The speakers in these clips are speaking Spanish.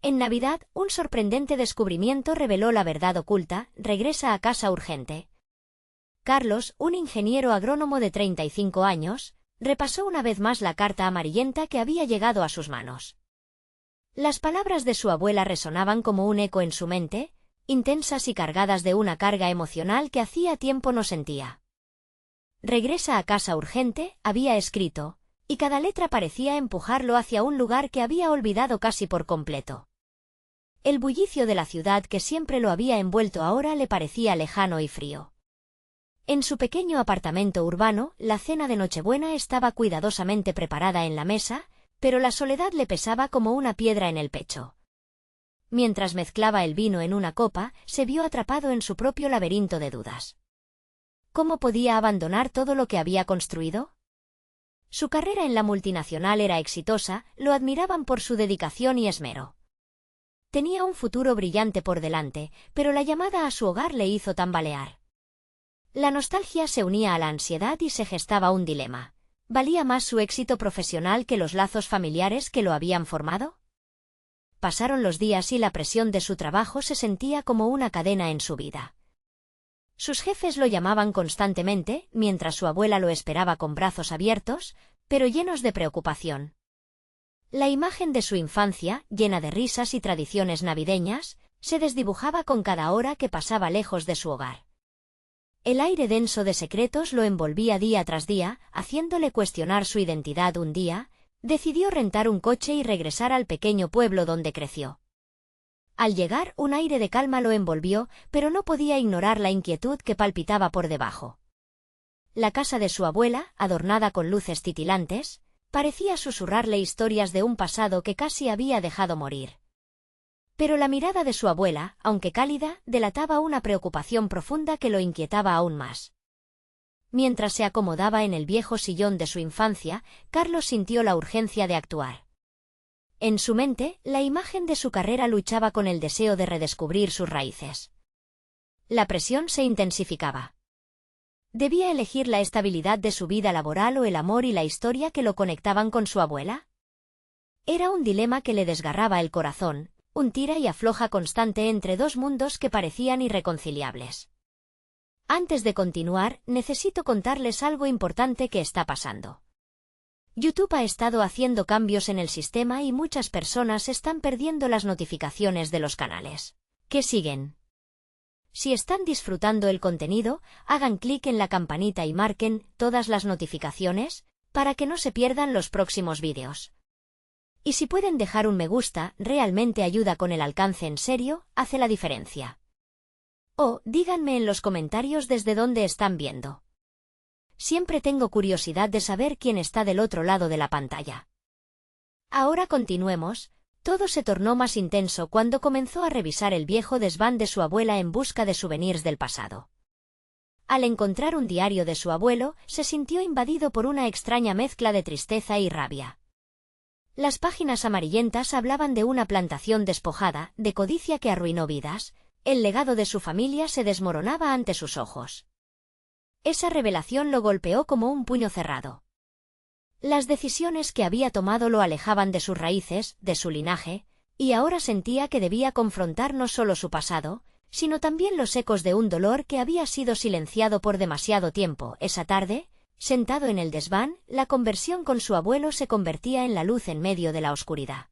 En Navidad, un sorprendente descubrimiento reveló la verdad oculta. Regresa a casa urgente. Carlos, un ingeniero agrónomo de 35 años, repasó una vez más la carta amarillenta que había llegado a sus manos. Las palabras de su abuela resonaban como un eco en su mente, intensas y cargadas de una carga emocional que hacía tiempo no sentía. Regresa a casa urgente, había escrito, y cada letra parecía empujarlo hacia un lugar que había olvidado casi por completo. El bullicio de la ciudad que siempre lo había envuelto ahora le parecía lejano y frío. En su pequeño apartamento urbano, la cena de Nochebuena estaba cuidadosamente preparada en la mesa, pero la soledad le pesaba como una piedra en el pecho. Mientras mezclaba el vino en una copa, se vio atrapado en su propio laberinto de dudas. ¿Cómo podía abandonar todo lo que había construido? Su carrera en la multinacional era exitosa, lo admiraban por su dedicación y esmero. Tenía un futuro brillante por delante, pero la llamada a su hogar le hizo tambalear. La nostalgia se unía a la ansiedad y se gestaba un dilema. ¿Valía más su éxito profesional que los lazos familiares que lo habían formado? Pasaron los días y la presión de su trabajo se sentía como una cadena en su vida. Sus jefes lo llamaban constantemente, mientras su abuela lo esperaba con brazos abiertos, pero llenos de preocupación. La imagen de su infancia, llena de risas y tradiciones navideñas, se desdibujaba con cada hora que pasaba lejos de su hogar. El aire denso de secretos lo envolvía día tras día, haciéndole cuestionar su identidad. Un día, decidió rentar un coche y regresar al pequeño pueblo donde creció. Al llegar, un aire de calma lo envolvió, pero no podía ignorar la inquietud que palpitaba por debajo. La casa de su abuela, adornada con luces titilantes, parecía susurrarle historias de un pasado que casi había dejado morir. Pero la mirada de su abuela, aunque cálida, delataba una preocupación profunda que lo inquietaba aún más. Mientras se acomodaba en el viejo sillón de su infancia, Carlos sintió la urgencia de actuar. En su mente, la imagen de su carrera luchaba con el deseo de redescubrir sus raíces. La presión se intensificaba. ¿Debía elegir la estabilidad de su vida laboral o el amor y la historia que lo conectaban con su abuela? Era un dilema que le desgarraba el corazón, un tira y afloja constante entre dos mundos que parecían irreconciliables. Antes de continuar, necesito contarles algo importante que está pasando. YouTube ha estado haciendo cambios en el sistema y muchas personas están perdiendo las notificaciones de los canales que siguen. Si están disfrutando el contenido, hagan clic en la campanita y marquen todas las notificaciones para que no se pierdan los próximos vídeos. Y si pueden dejar un me gusta, realmente ayuda con el alcance. En serio, hace la diferencia. O díganme en los comentarios desde dónde están viendo. Siempre tengo curiosidad de saber quién está del otro lado de la pantalla. Ahora continuemos. Todo se tornó más intenso cuando comenzó a revisar el viejo desván de su abuela en busca de souvenirs del pasado. Al encontrar un diario de su abuelo, se sintió invadido por una extraña mezcla de tristeza y rabia. Las páginas amarillentas hablaban de una plantación despojada, de codicia que arruinó vidas. El legado de su familia se desmoronaba ante sus ojos. Esa revelación lo golpeó como un puño cerrado. Las decisiones que había tomado lo alejaban de sus raíces, de su linaje, y ahora sentía que debía confrontar no solo su pasado, sino también los ecos de un dolor que había sido silenciado por demasiado tiempo. Esa tarde, sentado en el desván, la conversión con su abuelo se convertía en la luz en medio de la oscuridad.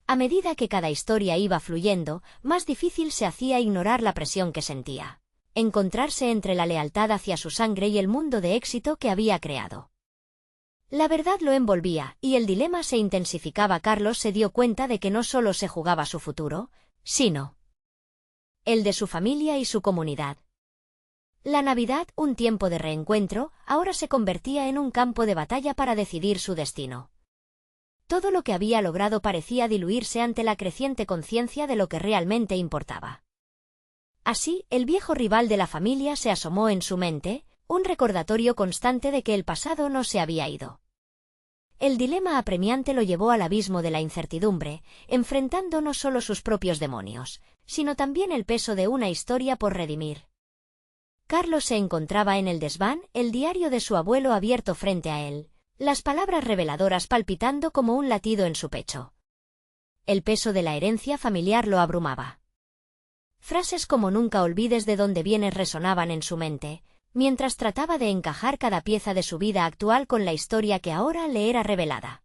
A medida que cada historia iba fluyendo, más difícil se hacía ignorar la presión que sentía. Encontrarse entre la lealtad hacia su sangre y el mundo de éxito que había creado. La verdad lo envolvía, y el dilema se intensificaba. Carlos se dio cuenta de que no solo se jugaba su futuro, sino el de su familia y su comunidad. La Navidad, un tiempo de reencuentro, ahora se convertía en un campo de batalla para decidir su destino. Todo lo que había logrado parecía diluirse ante la creciente conciencia de lo que realmente importaba. Así, el viejo rival de la familia se asomó en su mente, un recordatorio constante de que el pasado no se había ido. El dilema apremiante lo llevó al abismo de la incertidumbre, enfrentando no solo sus propios demonios, sino también el peso de una historia por redimir. Carlos se encontraba en el desván, el diario de su abuelo abierto frente a él, las palabras reveladoras palpitando como un latido en su pecho. el peso de la herencia familiar lo abrumaba. Frases como «nunca olvides de dónde vienes» resonaban en su mente, mientras trataba de encajar cada pieza de su vida actual con la historia que ahora le era revelada.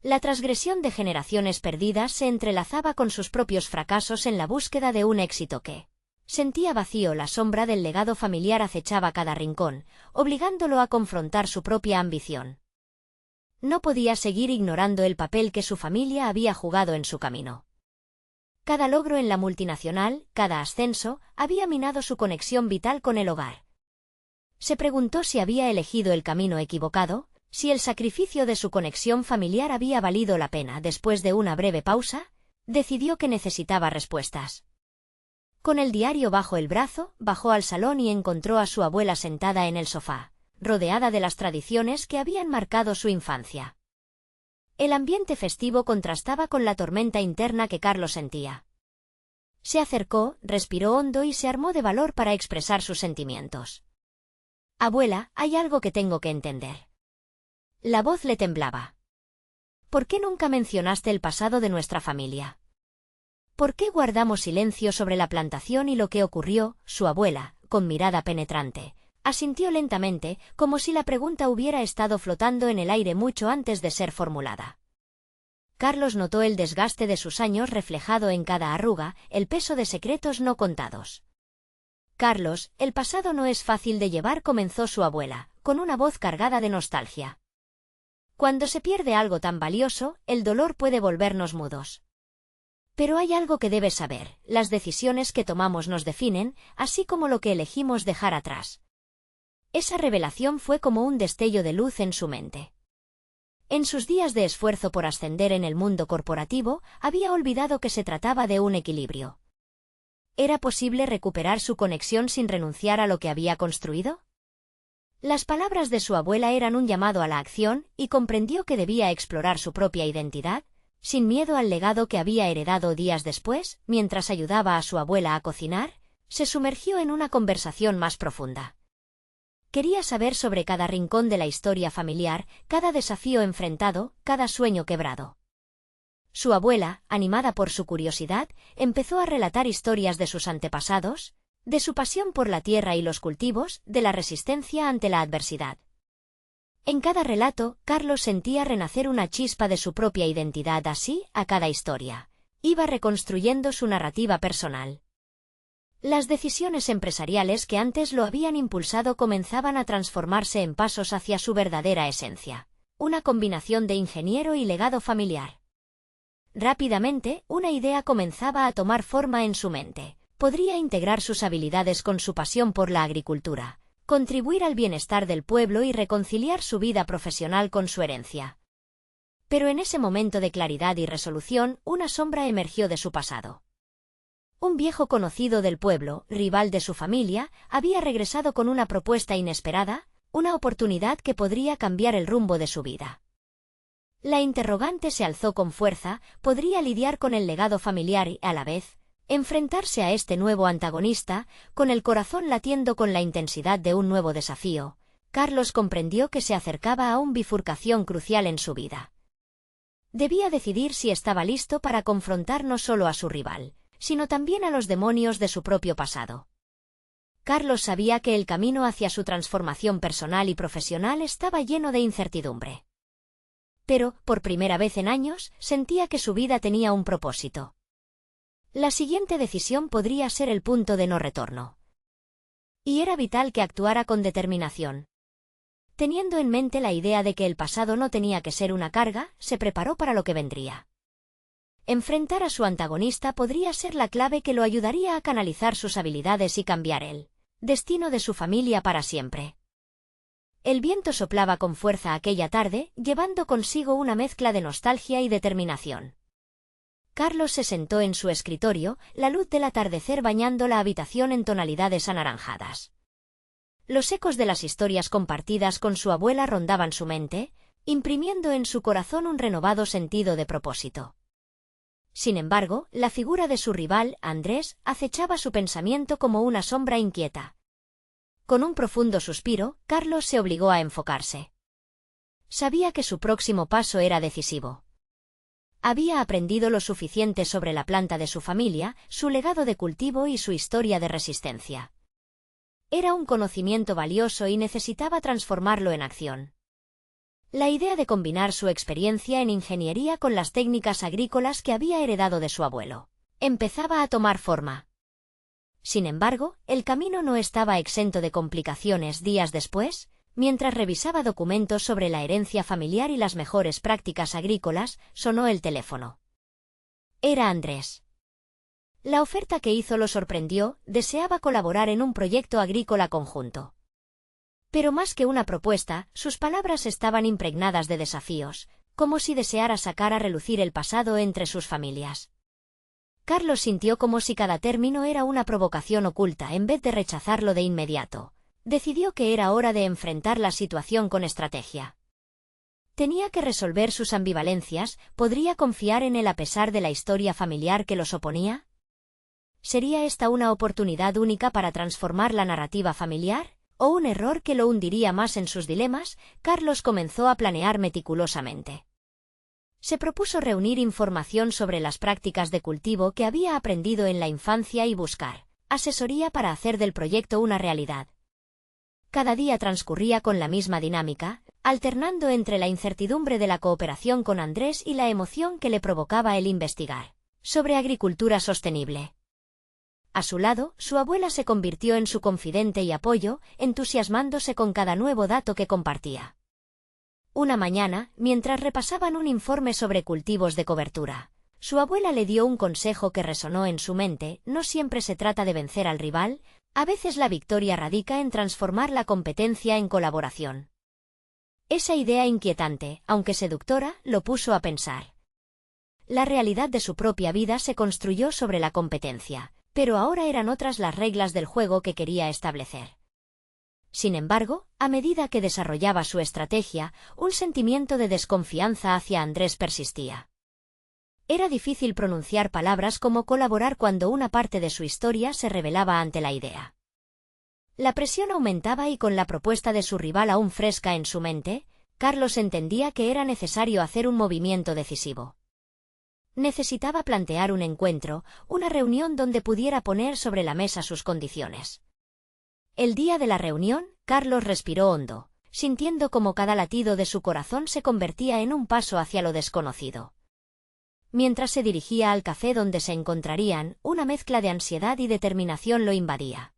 La transgresión de generaciones perdidas se entrelazaba con sus propios fracasos en la búsqueda de un éxito que sentía vacío. La sombra del legado familiar acechaba cada rincón, obligándolo a confrontar su propia ambición. No podía seguir ignorando el papel que su familia había jugado en su camino. Cada logro en la multinacional, cada ascenso, había minado su conexión vital con el hogar. Se preguntó si había elegido el camino equivocado, si el sacrificio de su conexión familiar había valido la pena. Después de una breve pausa, decidió que necesitaba respuestas. Con el diario bajo el brazo, bajó al salón y encontró a su abuela sentada en el sofá, rodeada de las tradiciones que habían marcado su infancia. El ambiente festivo contrastaba con la tormenta interna que Carlos sentía. Se acercó, respiró hondo y se armó de valor para expresar sus sentimientos. «Abuela, hay algo que tengo que entender». La voz le temblaba. «¿Por qué nunca mencionaste el pasado de nuestra familia? ¿Por qué guardamos silencio sobre la plantación y lo que ocurrió?» Su abuela, con mirada penetrante, asintió lentamente, como si la pregunta hubiera estado flotando en el aire mucho antes de ser formulada. Carlos notó el desgaste de sus años reflejado en cada arruga, el peso de secretos no contados. «Carlos, el pasado no es fácil de llevar», comenzó su abuela, con una voz cargada de nostalgia. «Cuando se pierde algo tan valioso, el dolor puede volvernos mudos. Pero hay algo que debes saber: las decisiones que tomamos nos definen, así como lo que elegimos dejar atrás». Esa revelación fue como un destello de luz en su mente. En sus días de esfuerzo por ascender en el mundo corporativo, había olvidado que se trataba de un equilibrio. ¿Era posible recuperar su conexión sin renunciar a lo que había construido? Las palabras de su abuela eran un llamado a la acción, y comprendió que debía explorar su propia identidad, sin miedo al legado que había heredado. Días después, mientras ayudaba a su abuela a cocinar, se sumergió en una conversación más profunda. Quería saber sobre cada rincón de la historia familiar, cada desafío enfrentado, cada sueño quebrado. Su abuela, animada por su curiosidad, empezó a relatar historias de sus antepasados, de su pasión por la tierra y los cultivos, de la resistencia ante la adversidad. En cada relato, Carlos sentía renacer una chispa de su propia identidad. Así, a cada historia, iba reconstruyendo su narrativa personal. Las decisiones empresariales que antes lo habían impulsado comenzaban a transformarse en pasos hacia su verdadera esencia, una combinación de ingeniero y legado familiar. Rápidamente, una idea comenzaba a tomar forma en su mente. Podría integrar sus habilidades con su pasión por la agricultura, contribuir al bienestar del pueblo y reconciliar su vida profesional con su herencia. Pero en ese momento de claridad y resolución, una sombra emergió de su pasado. Un viejo conocido del pueblo, rival de su familia, había regresado con una propuesta inesperada, una oportunidad que podría cambiar el rumbo de su vida. La interrogante se alzó con fuerza: ¿podría lidiar con el legado familiar y, a la vez, enfrentarse a este nuevo antagonista? Con el corazón latiendo con la intensidad de un nuevo desafío, Carlos comprendió que se acercaba a una bifurcación crucial en su vida. Debía decidir si estaba listo para confrontar no solo a su rival, sino también a los demonios de su propio pasado. Carlos sabía que el camino hacia su transformación personal y profesional estaba lleno de incertidumbre. Pero, por primera vez en años, sentía que su vida tenía un propósito. La siguiente decisión podría ser el punto de no retorno. Y era vital que actuara con determinación. Teniendo en mente la idea de que el pasado no tenía que ser una carga, se preparó para lo que vendría. Enfrentar a su antagonista podría ser la clave que lo ayudaría a canalizar sus habilidades y cambiar el destino de su familia para siempre. El viento soplaba con fuerza aquella tarde, llevando consigo una mezcla de nostalgia y determinación. Carlos se sentó en su escritorio, la luz del atardecer bañando la habitación en tonalidades anaranjadas. Los ecos de las historias compartidas con su abuela rondaban su mente, imprimiendo en su corazón un renovado sentido de propósito. Sin embargo, la figura de su rival, Andrés, acechaba su pensamiento como una sombra inquieta. Con un profundo suspiro, Carlos se obligó a enfocarse. Sabía que su próximo paso era decisivo. Había aprendido lo suficiente sobre la planta de su familia, su legado de cultivo y su historia de resistencia. Era un conocimiento valioso y necesitaba transformarlo en acción. La idea de combinar su experiencia en ingeniería con las técnicas agrícolas que había heredado de su abuelo empezaba a tomar forma. Sin embargo, el camino no estaba exento de complicaciones. Días después, mientras revisaba documentos sobre la herencia familiar y las mejores prácticas agrícolas, sonó el teléfono. Era Andrés. La oferta que hizo lo sorprendió, deseaba colaborar en un proyecto agrícola conjunto. Pero más que una propuesta, sus palabras estaban impregnadas de desafíos, como si deseara sacar a relucir el pasado entre sus familias. Carlos sintió como si cada término era una provocación oculta. En vez de rechazarlo de inmediato, decidió que era hora de enfrentar la situación con estrategia. Tenía que resolver sus ambivalencias. ¿Podría confiar en él a pesar de la historia familiar que los oponía? ¿Sería esta una oportunidad única para transformar la narrativa familiar, o un error que lo hundiría más en sus dilemas? Carlos comenzó a planear meticulosamente. Se propuso reunir información sobre las prácticas de cultivo que había aprendido en la infancia y buscar asesoría para hacer del proyecto una realidad. Cada día transcurría con la misma dinámica, alternando entre la incertidumbre de la cooperación con Andrés y la emoción que le provocaba el investigar sobre agricultura sostenible. A su lado, su abuela se convirtió en su confidente y apoyo, entusiasmándose con cada nuevo dato que compartía. Una mañana, mientras repasaban un informe sobre cultivos de cobertura, su abuela le dio un consejo que resonó en su mente: no siempre se trata de vencer al rival, a veces la victoria radica en transformar la competencia en colaboración. Esa idea inquietante, aunque seductora, lo puso a pensar. La realidad de su propia vida se construyó sobre la competencia, pero ahora eran otras las reglas del juego que quería establecer. Sin embargo, a medida que desarrollaba su estrategia, un sentimiento de desconfianza hacia Andrés persistía. Era difícil pronunciar palabras como colaborar cuando una parte de su historia se revelaba ante la idea. La presión aumentaba y con la propuesta de su rival aún fresca en su mente, Carlos entendía que era necesario hacer un movimiento decisivo. Necesitaba plantear un encuentro, una reunión donde pudiera poner sobre la mesa sus condiciones. El día de la reunión, Carlos respiró hondo, sintiendo como cada latido de su corazón se convertía en un paso hacia lo desconocido. Mientras se dirigía al café donde se encontrarían, una mezcla de ansiedad y determinación lo invadía.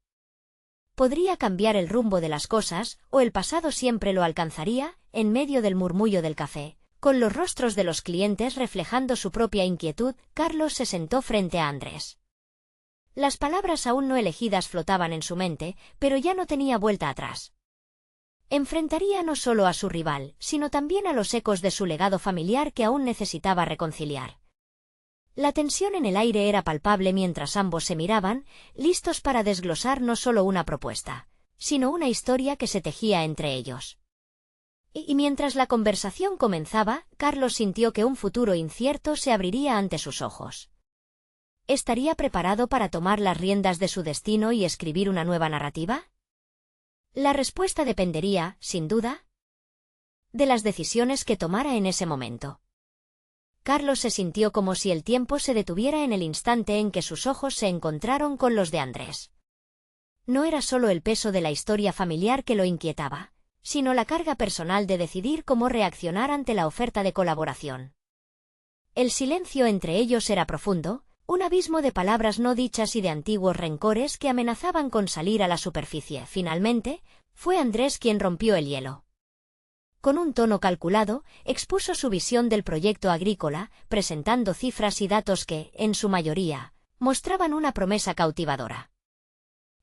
Podría cambiar el rumbo de las cosas, o el pasado siempre lo alcanzaría. En medio del murmullo del café, con los rostros de los clientes reflejando su propia inquietud, Carlos se sentó frente a Andrés. Las palabras aún no elegidas flotaban en su mente, pero ya no tenía vuelta atrás. Enfrentaría no solo a su rival, sino también a los ecos de su legado familiar que aún necesitaba reconciliar. La tensión en el aire era palpable mientras ambos se miraban, listos para desglosar no solo una propuesta, sino una historia que se tejía entre ellos. Y mientras la conversación comenzaba, Carlos sintió que un futuro incierto se abriría ante sus ojos. ¿Estaría preparado para tomar las riendas de su destino y escribir una nueva narrativa? La respuesta dependería, sin duda, de las decisiones que tomara en ese momento. Carlos se sintió como si el tiempo se detuviera en el instante en que sus ojos se encontraron con los de Andrés. No era solo el peso de la historia familiar que lo inquietaba, sino la carga personal de decidir cómo reaccionar ante la oferta de colaboración. El silencio entre ellos era profundo, un abismo de palabras no dichas y de antiguos rencores que amenazaban con salir a la superficie. Finalmente, fue Andrés quien rompió el hielo. Con un tono calculado, expuso su visión del proyecto agrícola, presentando cifras y datos que, en su mayoría, mostraban una promesa cautivadora.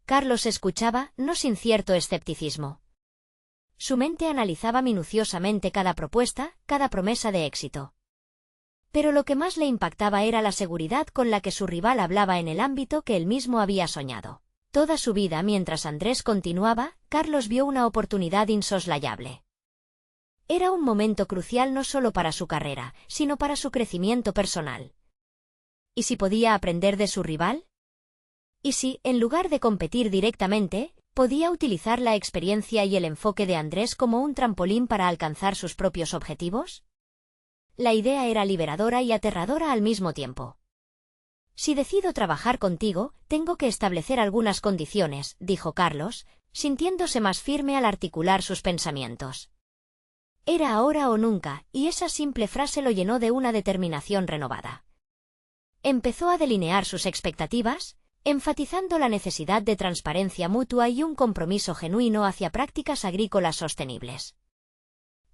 Carlos escuchaba, no sin cierto escepticismo. Su mente analizaba minuciosamente cada propuesta, cada promesa de éxito. Pero lo que más le impactaba era la seguridad con la que su rival hablaba en el ámbito que él mismo había soñado. Toda su vida mientras Andrés continuaba, Carlos vio una oportunidad insoslayable. Era un momento crucial no solo para su carrera, sino para su crecimiento personal. ¿Y si podía aprender de su rival? ¿Y si, en lugar de competir directamente, podía utilizar la experiencia y el enfoque de Andrés como un trampolín para alcanzar sus propios objetivos? La idea era liberadora y aterradora al mismo tiempo. Si decido trabajar contigo, tengo que establecer algunas condiciones, dijo Carlos, sintiéndose más firme al articular sus pensamientos. Era ahora o nunca, y esa simple frase lo llenó de una determinación renovada. Empezó a delinear sus expectativas, enfatizando la necesidad de transparencia mutua y un compromiso genuino hacia prácticas agrícolas sostenibles.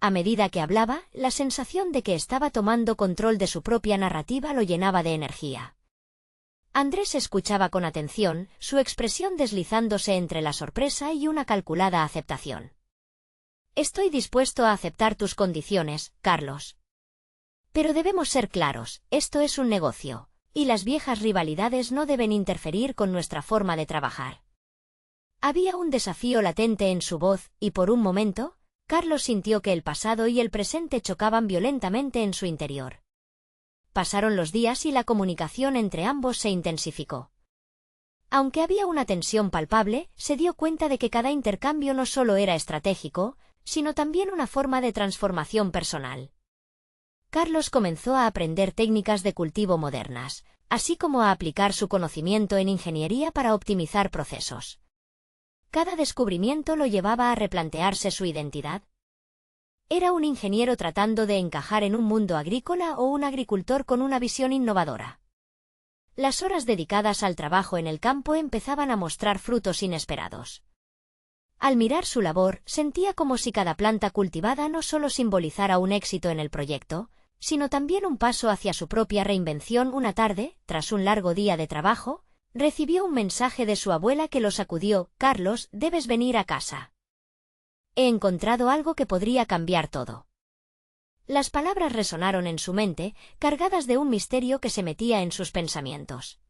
A medida que hablaba, la sensación de que estaba tomando control de su propia narrativa lo llenaba de energía. Andrés escuchaba con atención, su expresión deslizándose entre la sorpresa y una calculada aceptación. Estoy dispuesto a aceptar tus condiciones, Carlos. Pero debemos ser claros, esto es un negocio, y las viejas rivalidades no deben interferir con nuestra forma de trabajar. Había un desafío latente en su voz, y por un momento, Carlos sintió que el pasado y el presente chocaban violentamente en su interior. Pasaron los días y la comunicación entre ambos se intensificó. Aunque había una tensión palpable, se dio cuenta de que cada intercambio no solo era estratégico, sino también una forma de transformación personal. Carlos comenzó a aprender técnicas de cultivo modernas, así como a aplicar su conocimiento en ingeniería para optimizar procesos. Cada descubrimiento lo llevaba a replantearse su identidad. ¿Era un ingeniero tratando de encajar en un mundo agrícola o un agricultor con una visión innovadora? Las horas dedicadas al trabajo en el campo empezaban a mostrar frutos inesperados. Al mirar su labor, sentía como si cada planta cultivada no solo simbolizara un éxito en el proyecto, sino también un paso hacia su propia reinvención. Una tarde, tras un largo día de trabajo, recibió un mensaje de su abuela que lo sacudió: «Carlos, debes venir a casa. He encontrado algo que podría cambiar todo». Las palabras resonaron en su mente, cargadas de un misterio que se metía en sus pensamientos.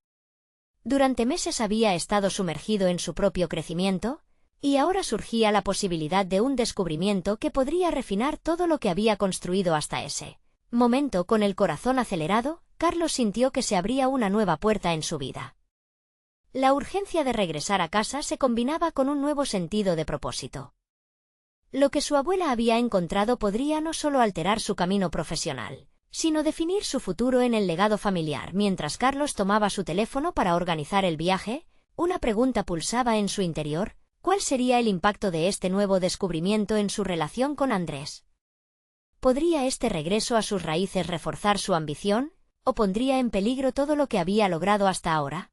Durante meses había estado sumergido en su propio crecimiento, y ahora surgía la posibilidad de un descubrimiento que podría refinar todo lo que había construido hasta ese momento. Con el corazón acelerado, Carlos sintió que se abría una nueva puerta en su vida. La urgencia de regresar a casa se combinaba con un nuevo sentido de propósito. Lo que su abuela había encontrado podría no solo alterar su camino profesional, sino definir su futuro en el legado familiar. Mientras Carlos tomaba su teléfono para organizar el viaje, una pregunta pulsaba en su interior: ¿cuál sería el impacto de este nuevo descubrimiento en su relación con Andrés? ¿Podría este regreso a sus raíces reforzar su ambición, o pondría en peligro todo lo que había logrado hasta ahora?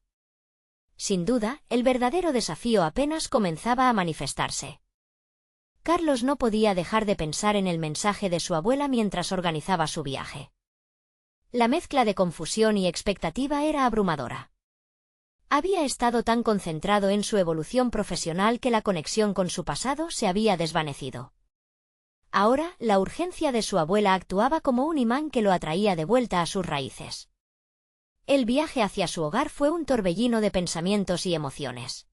Sin duda, el verdadero desafío apenas comenzaba a manifestarse. Carlos no podía dejar de pensar en el mensaje de su abuela mientras organizaba su viaje. La mezcla de confusión y expectativa era abrumadora. Había estado tan concentrado en su evolución profesional que la conexión con su pasado se había desvanecido. Ahora, la urgencia de su abuela actuaba como un imán que lo atraía de vuelta a sus raíces. El viaje hacia su hogar fue un torbellino de pensamientos y emociones.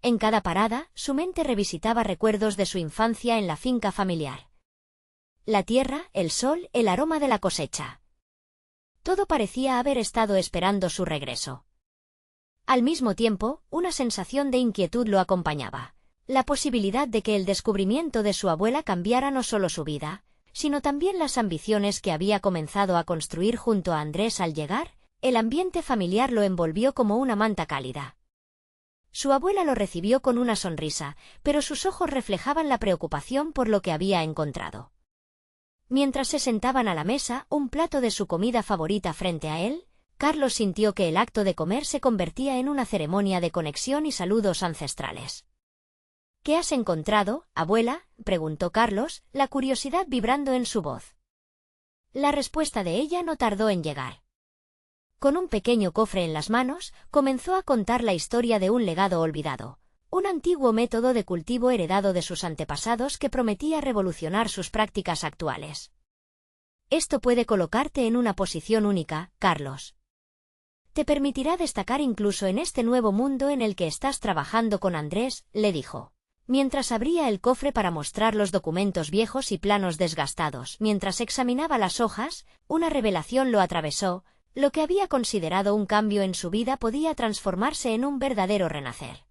En cada parada, su mente revisitaba recuerdos de su infancia en la finca familiar. La tierra, el sol, el aroma de la cosecha. Todo parecía haber estado esperando su regreso. Al mismo tiempo, una sensación de inquietud lo acompañaba. La posibilidad de que el descubrimiento de su abuela cambiara no solo su vida, sino también las ambiciones que había comenzado a construir junto a Andrés. Al llegar, el ambiente familiar lo envolvió como una manta cálida. Su abuela lo recibió con una sonrisa, pero sus ojos reflejaban la preocupación por lo que había encontrado. Mientras se sentaban a la mesa, un plato de su comida favorita frente a él, Carlos sintió que el acto de comer se convertía en una ceremonia de conexión y saludos ancestrales. «¿Qué has encontrado, abuela?», preguntó Carlos, la curiosidad vibrando en su voz. La respuesta de ella no tardó en llegar. Con un pequeño cofre en las manos, comenzó a contar la historia de un legado olvidado, un antiguo método de cultivo heredado de sus antepasados que prometía revolucionar sus prácticas actuales. «Esto puede colocarte en una posición única, Carlos. Te permitirá destacar incluso en este nuevo mundo en el que estás trabajando con Andrés», le dijo. Mientras abría el cofre para mostrar los documentos viejos y planos desgastados, mientras examinaba las hojas, una revelación lo atravesó: lo que había considerado un cambio en su vida podía transformarse en un verdadero renacer.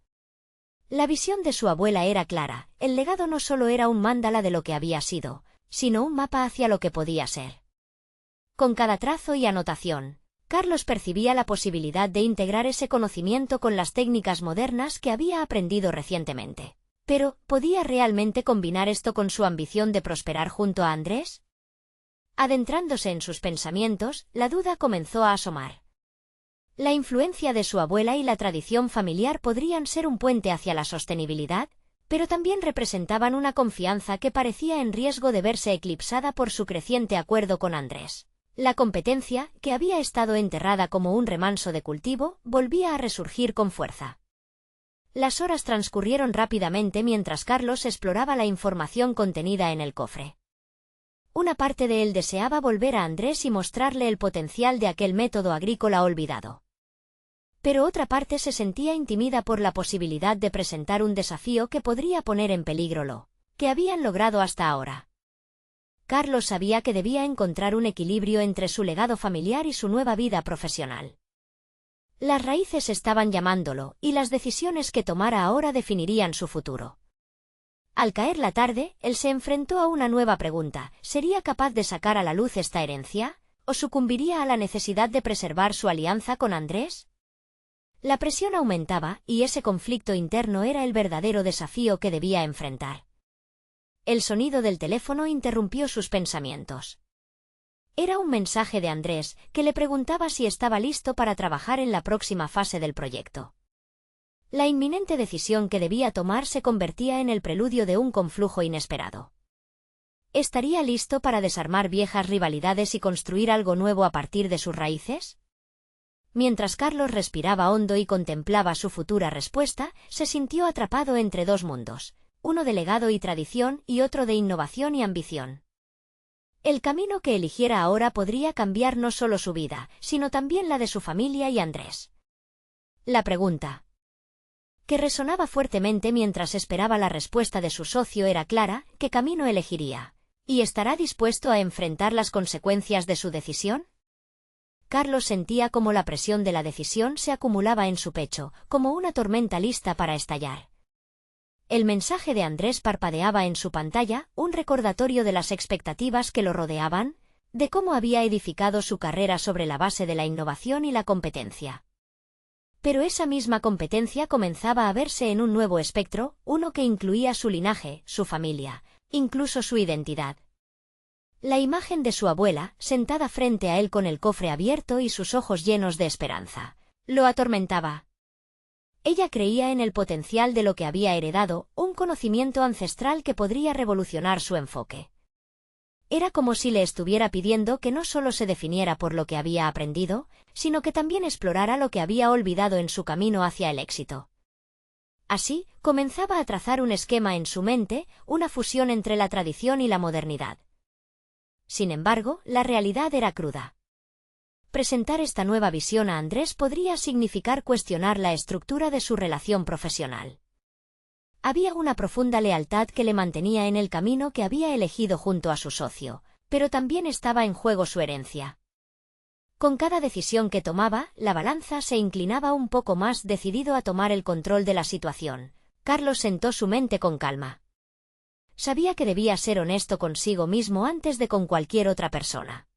La visión de su abuela era clara: el legado no solo era un mándala de lo que había sido, sino un mapa hacia lo que podía ser. Con cada trazo y anotación, Carlos percibía la posibilidad de integrar ese conocimiento con las técnicas modernas que había aprendido recientemente. Pero, ¿podía realmente combinar esto con su ambición de prosperar junto a Andrés? Adentrándose en sus pensamientos, la duda comenzó a asomar. La influencia de su abuela y la tradición familiar podrían ser un puente hacia la sostenibilidad, pero también representaban una confianza que parecía en riesgo de verse eclipsada por su creciente acuerdo con Andrés. La competencia, que había estado enterrada como un remanso de cultivo, volvía a resurgir con fuerza. Las horas transcurrieron rápidamente mientras Carlos exploraba la información contenida en el cofre. Una parte de él deseaba volver a Andrés y mostrarle el potencial de aquel método agrícola olvidado. Pero otra parte se sentía intimida por la posibilidad de presentar un desafío que podría poner en peligro lo que habían logrado hasta ahora. Carlos sabía que debía encontrar un equilibrio entre su legado familiar y su nueva vida profesional. Las raíces estaban llamándolo, y las decisiones que tomara ahora definirían su futuro. Al caer la tarde, él se enfrentó a una nueva pregunta: ¿sería capaz de sacar a la luz esta herencia? ¿O sucumbiría a la necesidad de preservar su alianza con Andrés? La presión aumentaba, y ese conflicto interno era el verdadero desafío que debía enfrentar. El sonido del teléfono interrumpió sus pensamientos. Era un mensaje de Andrés, que le preguntaba si estaba listo para trabajar en la próxima fase del proyecto. La inminente decisión que debía tomar se convertía en el preludio de un conflujo inesperado. ¿Estaría listo para desarmar viejas rivalidades y construir algo nuevo a partir de sus raíces? Mientras Carlos respiraba hondo y contemplaba su futura respuesta, se sintió atrapado entre dos mundos, uno de legado y tradición y otro de innovación y ambición. El camino que eligiera ahora podría cambiar no solo su vida, sino también la de su familia y Andrés. La pregunta que resonaba fuertemente mientras esperaba la respuesta de su socio era clara: ¿qué camino elegiría? ¿Y estará dispuesto a enfrentar las consecuencias de su decisión? Carlos sentía cómo la presión de la decisión se acumulaba en su pecho, como una tormenta lista para estallar. El mensaje de Andrés parpadeaba en su pantalla, un recordatorio de las expectativas que lo rodeaban, de cómo había edificado su carrera sobre la base de la innovación y la competencia. Pero esa misma competencia comenzaba a verse en un nuevo espectro, uno que incluía su linaje, su familia, incluso su identidad. La imagen de su abuela, sentada frente a él con el cofre abierto y sus ojos llenos de esperanza, lo atormentaba. Ella creía en el potencial de lo que había heredado, un conocimiento ancestral que podría revolucionar su enfoque. Era como si le estuviera pidiendo que no solo se definiera por lo que había aprendido, sino que también explorara lo que había olvidado en su camino hacia el éxito. Así, comenzaba a trazar un esquema en su mente, una fusión entre la tradición y la modernidad. Sin embargo, la realidad era cruda. Presentar esta nueva visión a Andrés podría significar cuestionar la estructura de su relación profesional. Había una profunda lealtad que le mantenía en el camino que había elegido junto a su socio, pero también estaba en juego su herencia. Con cada decisión que tomaba, la balanza se inclinaba un poco más, decidido a tomar el control de la situación. Carlos sentó su mente con calma. Sabía que debía ser honesto consigo mismo antes de con cualquier otra persona.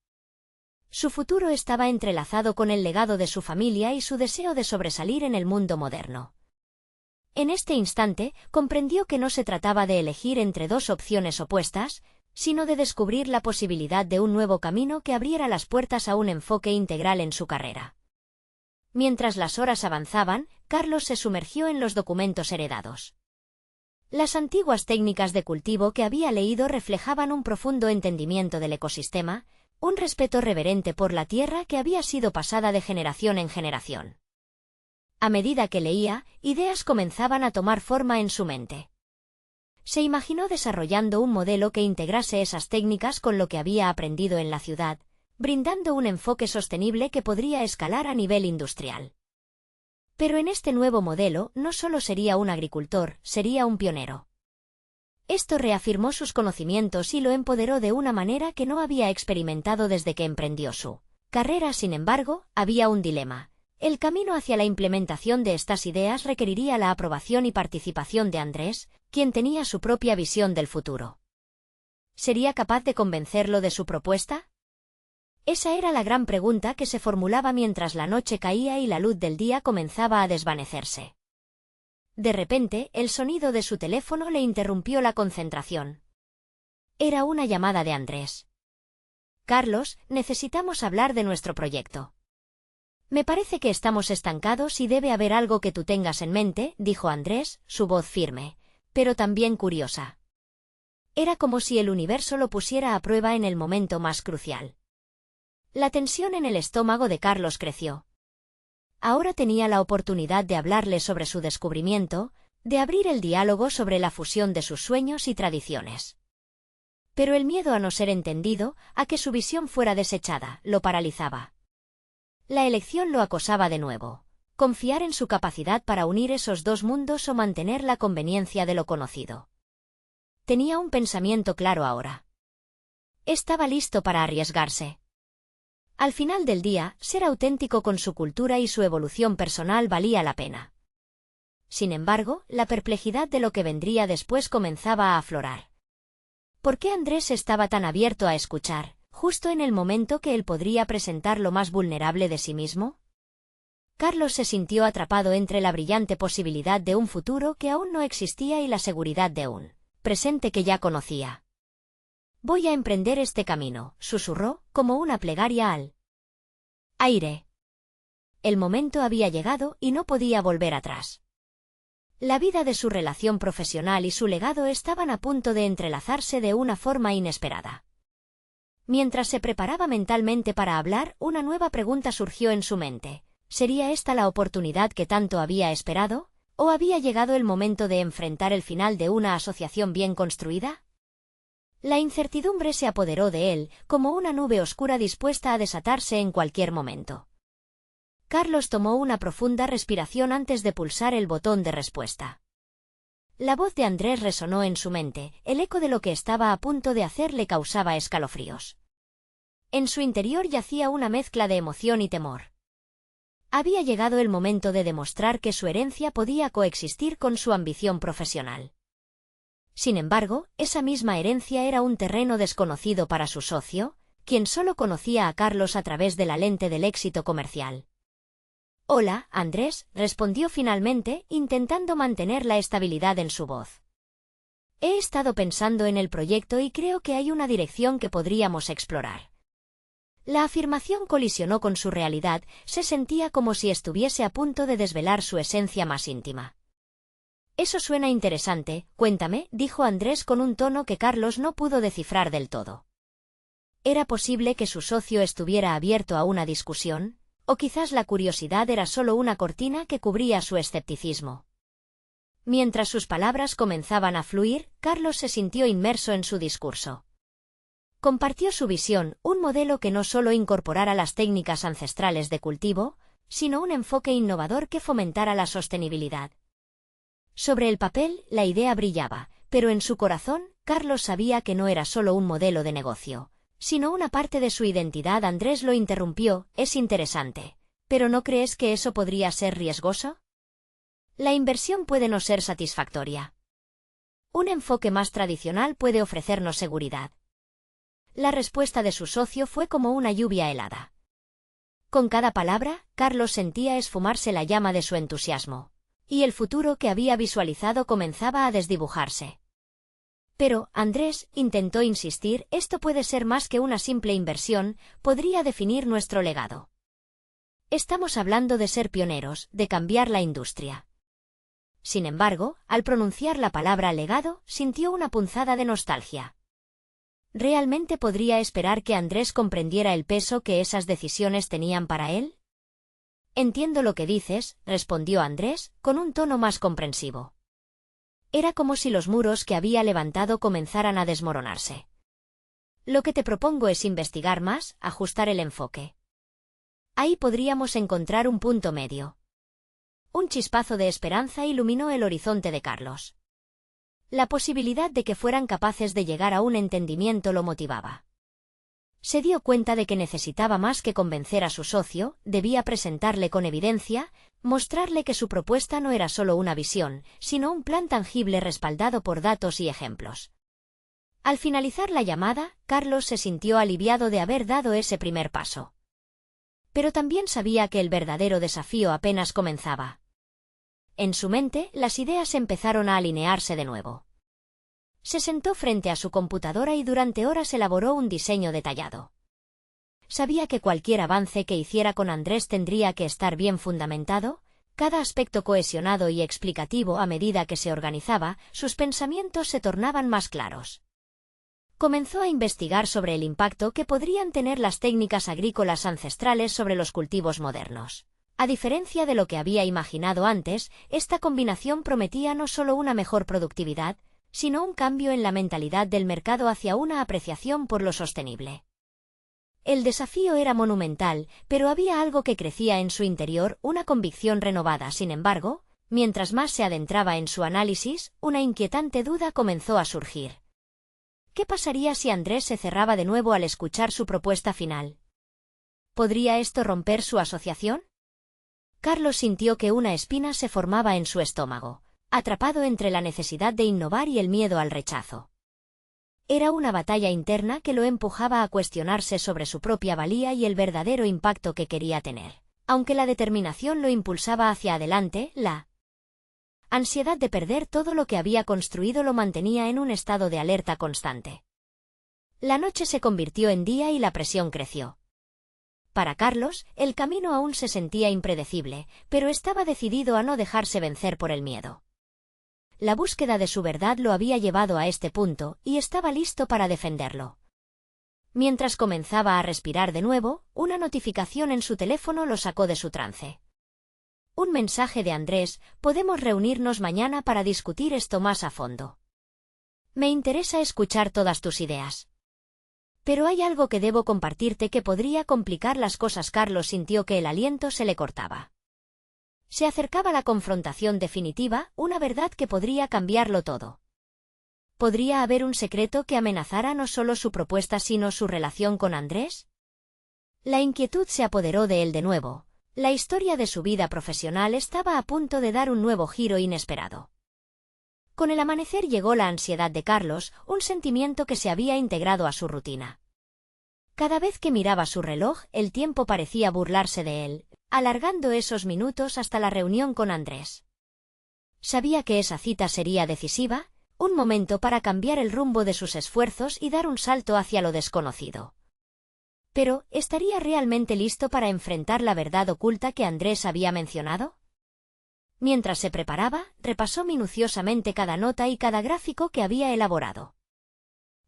Su futuro estaba entrelazado con el legado de su familia y su deseo de sobresalir en el mundo moderno. En este instante, comprendió que no se trataba de elegir entre dos opciones opuestas, sino de descubrir la posibilidad de un nuevo camino que abriera las puertas a un enfoque integral en su carrera. Mientras las horas avanzaban, Carlos se sumergió en los documentos heredados. Las antiguas técnicas de cultivo que había leído reflejaban un profundo entendimiento del ecosistema, un respeto reverente por la tierra que había sido pasada de generación en generación. A medida que leía, ideas comenzaban a tomar forma en su mente. Se imaginó desarrollando un modelo que integrase esas técnicas con lo que había aprendido en la ciudad, brindando un enfoque sostenible que podría escalar a nivel industrial. Pero en este nuevo modelo no solo sería un agricultor, sería un pionero. Esto reafirmó sus conocimientos y lo empoderó de una manera que no había experimentado desde que emprendió su carrera. Sin embargo, había un dilema. El camino hacia la implementación de estas ideas requeriría la aprobación y participación de Andrés, quien tenía su propia visión del futuro. ¿Sería capaz de convencerlo de su propuesta? Esa era la gran pregunta que se formulaba mientras la noche caía y la luz del día comenzaba a desvanecerse. De repente, el sonido de su teléfono le interrumpió la concentración. Era una llamada de Andrés. «Carlos, necesitamos hablar de nuestro proyecto». «Me parece que estamos estancados y debe haber algo que tú tengas en mente», dijo Andrés, su voz firme, pero también curiosa. Era como si el universo lo pusiera a prueba en el momento más crucial. La tensión en el estómago de Carlos creció. Ahora tenía la oportunidad de hablarle sobre su descubrimiento, de abrir el diálogo sobre la fusión de sus sueños y tradiciones. Pero el miedo a no ser entendido, a que su visión fuera desechada, lo paralizaba. La elección lo acosaba de nuevo: confiar en su capacidad para unir esos dos mundos o mantener la conveniencia de lo conocido. Tenía un pensamiento claro ahora. Estaba listo para arriesgarse. Al final del día, ser auténtico con su cultura y su evolución personal valía la pena. Sin embargo, la perplejidad de lo que vendría después comenzaba a aflorar. ¿Por qué Andrés estaba tan abierto a escuchar, justo en el momento que él podría presentar lo más vulnerable de sí mismo? Carlos se sintió atrapado entre la brillante posibilidad de un futuro que aún no existía y la seguridad de un presente que ya conocía. «Voy a emprender este camino», susurró, como una plegaria al aire. El momento había llegado y no podía volver atrás. La vida de su relación profesional y su legado estaban a punto de entrelazarse de una forma inesperada. Mientras se preparaba mentalmente para hablar, una nueva pregunta surgió en su mente. ¿Sería esta la oportunidad que tanto había esperado? ¿O había llegado el momento de enfrentar el final de una asociación bien construida? La incertidumbre se apoderó de él, como una nube oscura dispuesta a desatarse en cualquier momento. Carlos tomó una profunda respiración antes de pulsar el botón de respuesta. La voz de Andrés resonó en su mente, el eco de lo que estaba a punto de hacer le causaba escalofríos. En su interior yacía una mezcla de emoción y temor. Había llegado el momento de demostrar que su herencia podía coexistir con su ambición profesional. Sin embargo, esa misma herencia era un terreno desconocido para su socio, quien solo conocía a Carlos a través de la lente del éxito comercial. «Hola, Andrés», respondió finalmente, intentando mantener la estabilidad en su voz. «He estado pensando en el proyecto y creo que hay una dirección que podríamos explorar». La afirmación colisionó con su realidad, se sentía como si estuviese a punto de desvelar su esencia más íntima. «Eso suena interesante, cuéntame», dijo Andrés con un tono que Carlos no pudo descifrar del todo. ¿Era posible que su socio estuviera abierto a una discusión? ¿O quizás la curiosidad era solo una cortina que cubría su escepticismo? Mientras sus palabras comenzaban a fluir, Carlos se sintió inmerso en su discurso. Compartió su visión, un modelo que no solo incorporara las técnicas ancestrales de cultivo, sino un enfoque innovador que fomentara la sostenibilidad. Sobre el papel, la idea brillaba, pero en su corazón, Carlos sabía que no era solo un modelo de negocio, sino una parte de su identidad. Andrés lo interrumpió: «Es interesante, pero ¿no crees que eso podría ser riesgoso? La inversión puede no ser satisfactoria. Un enfoque más tradicional puede ofrecernos seguridad». La respuesta de su socio fue como una lluvia helada. Con cada palabra, Carlos sentía esfumarse la llama de su entusiasmo, y el futuro que había visualizado comenzaba a desdibujarse. «Pero, Andrés», intentó insistir, «esto puede ser más que una simple inversión, podría definir nuestro legado. Estamos hablando de ser pioneros, de cambiar la industria». Sin embargo, al pronunciar la palabra legado, sintió una punzada de nostalgia. ¿Realmente podría esperar que Andrés comprendiera el peso que esas decisiones tenían para él? «Entiendo lo que dices», respondió Andrés, con un tono más comprensivo. Era como si los muros que había levantado comenzaran a desmoronarse. «Lo que te propongo es investigar más, ajustar el enfoque. Ahí podríamos encontrar un punto medio». Un chispazo de esperanza iluminó el horizonte de Carlos. La posibilidad de que fueran capaces de llegar a un entendimiento lo motivaba. Se dio cuenta de que necesitaba más que convencer a su socio, debía presentarle con evidencia, mostrarle que su propuesta no era solo una visión, sino un plan tangible respaldado por datos y ejemplos. Al finalizar la llamada, Carlos se sintió aliviado de haber dado ese primer paso. Pero también sabía que el verdadero desafío apenas comenzaba. En su mente, las ideas empezaron a alinearse de nuevo. Se sentó frente a su computadora y durante horas elaboró un diseño detallado. Sabía que cualquier avance que hiciera con Andrés tendría que estar bien fundamentado, cada aspecto cohesionado y explicativo. A medida que se organizaba, sus pensamientos se tornaban más claros. Comenzó a investigar sobre el impacto que podrían tener las técnicas agrícolas ancestrales sobre los cultivos modernos. A diferencia de lo que había imaginado antes, esta combinación prometía no solo una mejor productividad, sino un cambio en la mentalidad del mercado hacia una apreciación por lo sostenible. El desafío era monumental, pero había algo que crecía en su interior, una convicción renovada. Sin embargo, mientras más se adentraba en su análisis, una inquietante duda comenzó a surgir. ¿Qué pasaría si Andrés se cerraba de nuevo al escuchar su propuesta final? ¿Podría esto romper su asociación? Carlos sintió que una espina se formaba en su estómago, atrapado entre la necesidad de innovar y el miedo al rechazo. Era una batalla interna que lo empujaba a cuestionarse sobre su propia valía y el verdadero impacto que quería tener. Aunque la determinación lo impulsaba hacia adelante, la ansiedad de perder todo lo que había construido lo mantenía en un estado de alerta constante. La noche se convirtió en día y la presión creció. Para Carlos, el camino aún se sentía impredecible, pero estaba decidido a no dejarse vencer por el miedo. La búsqueda de su verdad lo había llevado a este punto, y estaba listo para defenderlo. Mientras comenzaba a respirar de nuevo, una notificación en su teléfono lo sacó de su trance. Un mensaje de Andrés: podemos reunirnos mañana para discutir esto más a fondo. Me interesa escuchar todas tus ideas. Pero hay algo que debo compartirte que podría complicar las cosas. Carlos sintió que el aliento se le cortaba. Se acercaba la confrontación definitiva, una verdad que podría cambiarlo todo. ¿Podría haber un secreto que amenazara no solo su propuesta sino su relación con Andrés? La inquietud se apoderó de él de nuevo. La historia de su vida profesional estaba a punto de dar un nuevo giro inesperado. Con el amanecer llegó la ansiedad de Carlos, un sentimiento que se había integrado a su rutina. Cada vez que miraba su reloj, el tiempo parecía burlarse de él, alargando esos minutos hasta la reunión con Andrés. Sabía que esa cita sería decisiva, un momento para cambiar el rumbo de sus esfuerzos y dar un salto hacia lo desconocido. Pero, ¿estaría realmente listo para enfrentar la verdad oculta que Andrés había mencionado? Mientras se preparaba, repasó minuciosamente cada nota y cada gráfico que había elaborado.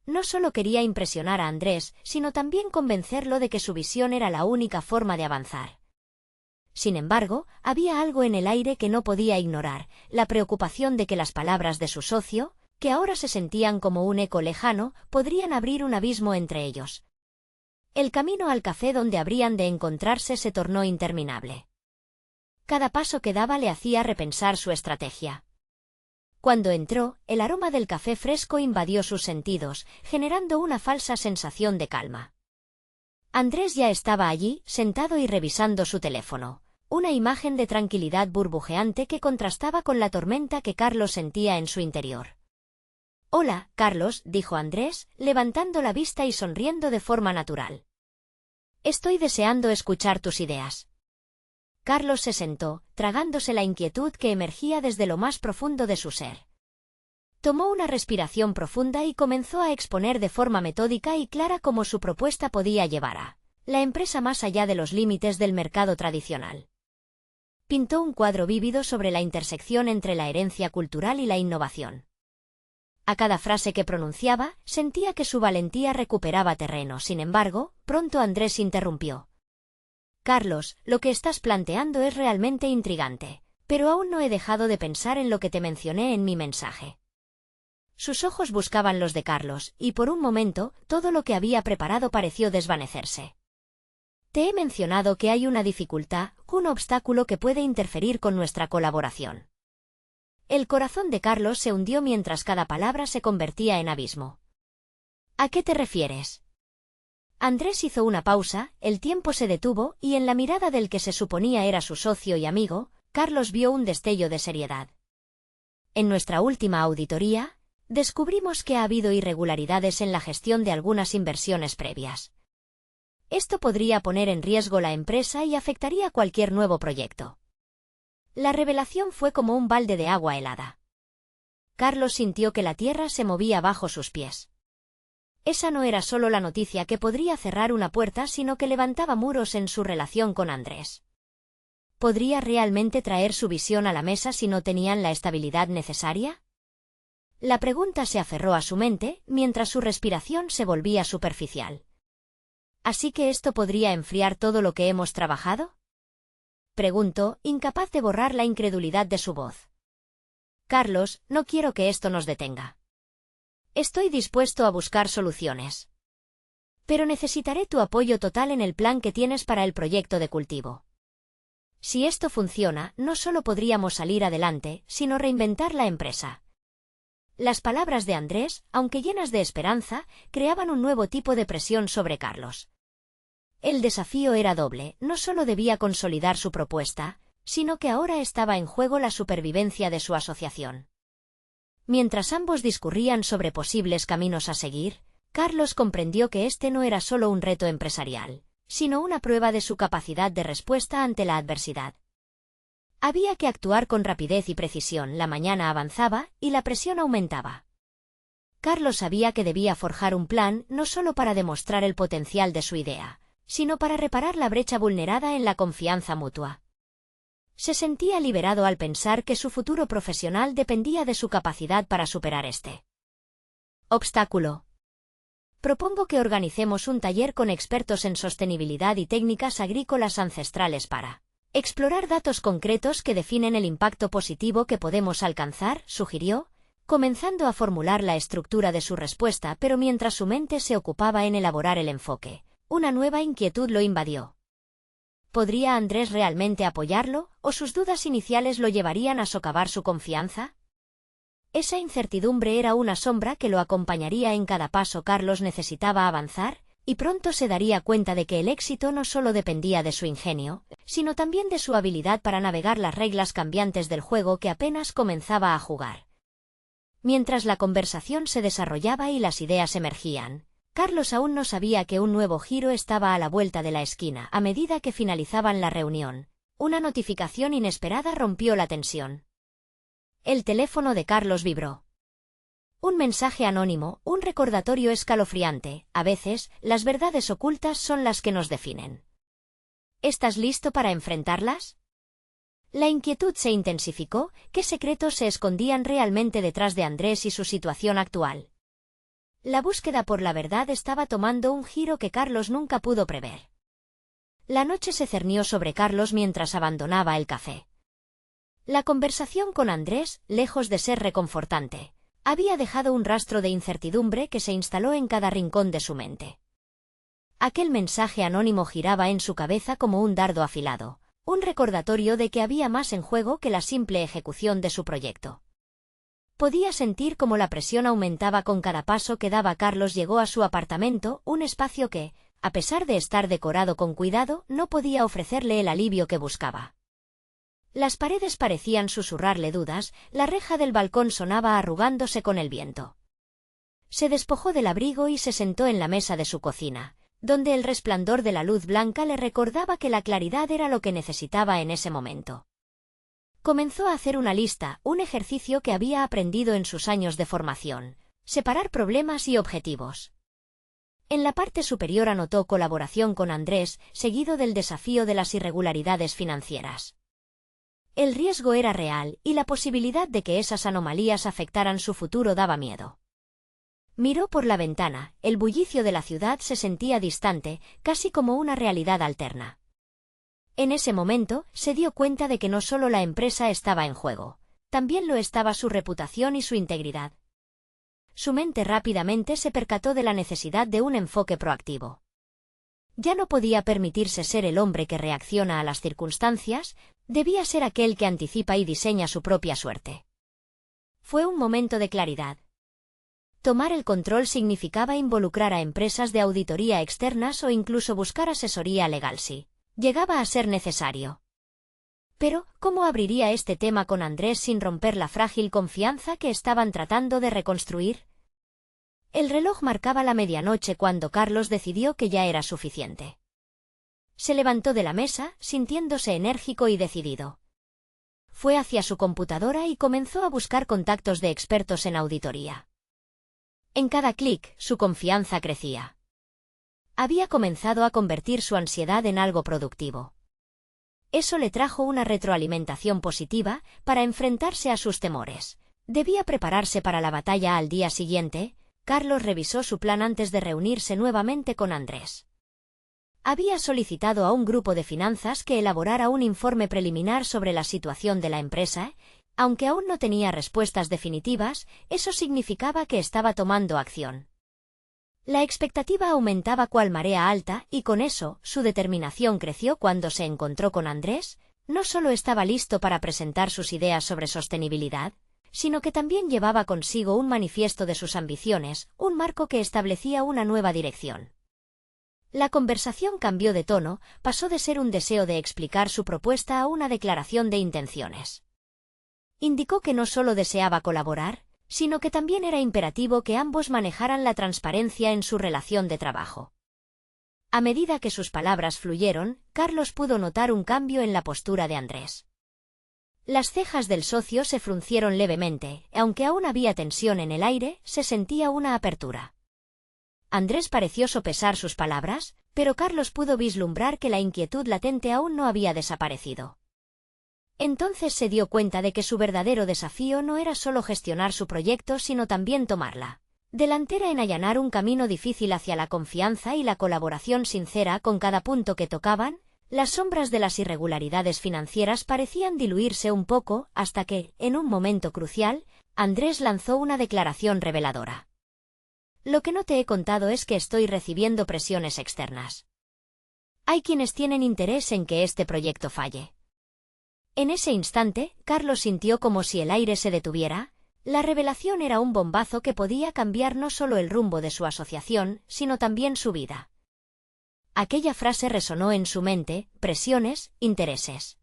No solo quería impresionar a Andrés, sino también convencerlo de que su visión era la única forma de avanzar. Sin embargo, había algo en el aire que no podía ignorar, la preocupación de que las palabras de su socio, que ahora se sentían como un eco lejano, podrían abrir un abismo entre ellos. El camino al café donde habrían de encontrarse se tornó interminable. Cada paso que daba le hacía repensar su estrategia. Cuando entró, el aroma del café fresco invadió sus sentidos, generando una falsa sensación de calma. Andrés ya estaba allí, sentado y revisando su teléfono, una imagen de tranquilidad burbujeante que contrastaba con la tormenta que Carlos sentía en su interior. «Hola, Carlos», dijo Andrés, levantando la vista y sonriendo de forma natural. «Estoy deseando escuchar tus ideas». Carlos se sentó, tragándose la inquietud que emergía desde lo más profundo de su ser. Tomó una respiración profunda y comenzó a exponer de forma metódica y clara cómo su propuesta podía llevar a la empresa más allá de los límites del mercado tradicional. Pintó un cuadro vívido sobre la intersección entre la herencia cultural y la innovación. A cada frase que pronunciaba, sentía que su valentía recuperaba terreno. Sin embargo, pronto Andrés interrumpió. «Carlos, lo que estás planteando es realmente intrigante, pero aún no he dejado de pensar en lo que te mencioné en mi mensaje». Sus ojos buscaban los de Carlos, y por un momento, todo lo que había preparado pareció desvanecerse. «Te he mencionado que hay una dificultad, un obstáculo que puede interferir con nuestra colaboración». El corazón de Carlos se hundió mientras cada palabra se convertía en abismo. «¿A qué te refieres?». Andrés hizo una pausa, el tiempo se detuvo, y en la mirada del que se suponía era su socio y amigo, Carlos vio un destello de seriedad. «En nuestra última auditoría, Descubrimos que ha habido irregularidades en la gestión de algunas inversiones previas. Esto podría poner en riesgo la empresa y afectaría cualquier nuevo proyecto. La revelación fue como un balde de agua helada. Carlos sintió que la tierra se movía bajo sus pies. Esa no era solo la noticia que podría cerrar una puerta, sino que levantaba muros en su relación con Andrés. ¿Podría realmente traer su visión a la mesa si no tenían la estabilidad necesaria? La pregunta se aferró a su mente, mientras su respiración se volvía superficial. ¿Así que esto podría enfriar todo lo que hemos trabajado?, preguntó, incapaz de borrar la incredulidad de su voz. Carlos, no quiero que esto nos detenga. Estoy dispuesto a buscar soluciones. Pero necesitaré tu apoyo total en el plan que tienes para el proyecto de cultivo. Si esto funciona, no solo podríamos salir adelante, sino reinventar la empresa. Las palabras de Andrés, aunque llenas de esperanza, creaban un nuevo tipo de presión sobre Carlos. El desafío era doble, no solo debía consolidar su propuesta, sino que ahora estaba en juego la supervivencia de su asociación. Mientras ambos discurrían sobre posibles caminos a seguir, Carlos comprendió que este no era solo un reto empresarial, sino una prueba de su capacidad de respuesta ante la adversidad. Había que actuar con rapidez y precisión. La mañana avanzaba y la presión aumentaba. Carlos sabía que debía forjar un plan no solo para demostrar el potencial de su idea, sino para reparar la brecha vulnerada en la confianza mutua. Se sentía liberado al pensar que su futuro profesional dependía de su capacidad para superar este obstáculo. Propongo que organicemos un taller con expertos en sostenibilidad y técnicas agrícolas ancestrales para explorar datos concretos que definen el impacto positivo que podemos alcanzar, sugirió, comenzando a formular la estructura de su respuesta, pero mientras su mente se ocupaba en elaborar el enfoque, una nueva inquietud lo invadió. ¿Podría Andrés realmente apoyarlo, o sus dudas iniciales lo llevarían a socavar su confianza? Esa incertidumbre era una sombra que lo acompañaría en cada paso. Carlos necesitaba avanzar, y pronto se daría cuenta de que el éxito no solo dependía de su ingenio, sino también de su habilidad para navegar las reglas cambiantes del juego que apenas comenzaba a jugar. Mientras la conversación se desarrollaba y las ideas emergían, Carlos aún no sabía que un nuevo giro estaba a la vuelta de la esquina. A medida que finalizaban la reunión, una notificación inesperada rompió la tensión. El teléfono de Carlos vibró. Un mensaje anónimo, un recordatorio escalofriante. A veces, las verdades ocultas son las que nos definen. ¿Estás listo para enfrentarlas? La inquietud se intensificó. ¿Qué secretos se escondían realmente detrás de Andrés y su situación actual? La búsqueda por la verdad estaba tomando un giro que Carlos nunca pudo prever. La noche se cernió sobre Carlos mientras abandonaba el café. La conversación con Andrés, lejos de ser reconfortante, había dejado un rastro de incertidumbre que se instaló en cada rincón de su mente. Aquel mensaje anónimo giraba en su cabeza como un dardo afilado, un recordatorio de que había más en juego que la simple ejecución de su proyecto. Podía sentir cómo la presión aumentaba con cada paso que daba. Carlos llegó a su apartamento, un espacio que, a pesar de estar decorado con cuidado, no podía ofrecerle el alivio que buscaba. Las paredes parecían susurrarle dudas, la reja del balcón sonaba arrugándose con el viento. Se despojó del abrigo y se sentó en la mesa de su cocina, donde el resplandor de la luz blanca le recordaba que la claridad era lo que necesitaba en ese momento. Comenzó a hacer una lista, un ejercicio que había aprendido en sus años de formación: separar problemas y objetivos. En la parte superior anotó colaboración con Andrés, seguido del desafío de las irregularidades financieras. El riesgo era real, y la posibilidad de que esas anomalías afectaran su futuro daba miedo. Miró por la ventana. El bullicio de la ciudad se sentía distante, casi como una realidad alterna. En ese momento, se dio cuenta de que no solo la empresa estaba en juego, también lo estaba su reputación y su integridad. Su mente rápidamente se percató de la necesidad de un enfoque proactivo. Ya no podía permitirse ser el hombre que reacciona a las circunstancias, debía ser aquel que anticipa y diseña su propia suerte. Fue un momento de claridad. Tomar el control significaba involucrar a empresas de auditoría externas o incluso buscar asesoría legal si llegaba a ser necesario. Pero, ¿cómo abriría este tema con Andrés sin romper la frágil confianza que estaban tratando de reconstruir? El reloj marcaba la medianoche cuando Carlos decidió que ya era suficiente. Se levantó de la mesa, sintiéndose enérgico y decidido. Fue hacia su computadora y comenzó a buscar contactos de expertos en auditoría. En cada clic, su confianza crecía. Había comenzado a convertir su ansiedad en algo productivo. Eso le trajo una retroalimentación positiva para enfrentarse a sus temores. Debía prepararse para la batalla al día siguiente. Carlos revisó su plan antes de reunirse nuevamente con Andrés. Había solicitado a un grupo de finanzas que elaborara un informe preliminar sobre la situación de la empresa. Aunque aún no tenía respuestas definitivas, eso significaba que estaba tomando acción. La expectativa aumentaba cual marea alta, y con eso, su determinación creció cuando se encontró con Andrés. No solo estaba listo para presentar sus ideas sobre sostenibilidad, sino que también llevaba consigo un manifiesto de sus ambiciones, un marco que establecía una nueva dirección. La conversación cambió de tono, pasó de ser un deseo de explicar su propuesta a una declaración de intenciones. Indicó que no solo deseaba colaborar, sino que también era imperativo que ambos manejaran la transparencia en su relación de trabajo. A medida que sus palabras fluyeron, Carlos pudo notar un cambio en la postura de Andrés. Las cejas del socio se fruncieron levemente, aunque aún había tensión en el aire, se sentía una apertura. Andrés pareció sopesar sus palabras, pero Carlos pudo vislumbrar que la inquietud latente aún no había desaparecido. Entonces se dio cuenta de que su verdadero desafío no era solo gestionar su proyecto, sino también tomarla delantera en allanar un camino difícil hacia la confianza y la colaboración sincera. Con cada punto que tocaban, las sombras de las irregularidades financieras parecían diluirse un poco, hasta que, en un momento crucial, Andrés lanzó una declaración reveladora. Lo que no te he contado es que estoy recibiendo presiones externas. Hay quienes tienen interés en que este proyecto falle. En ese instante, Carlos sintió como si el aire se detuviera. La revelación era un bombazo que podía cambiar no solo el rumbo de su asociación, sino también su vida. Aquella frase resonó en su mente: presiones, intereses.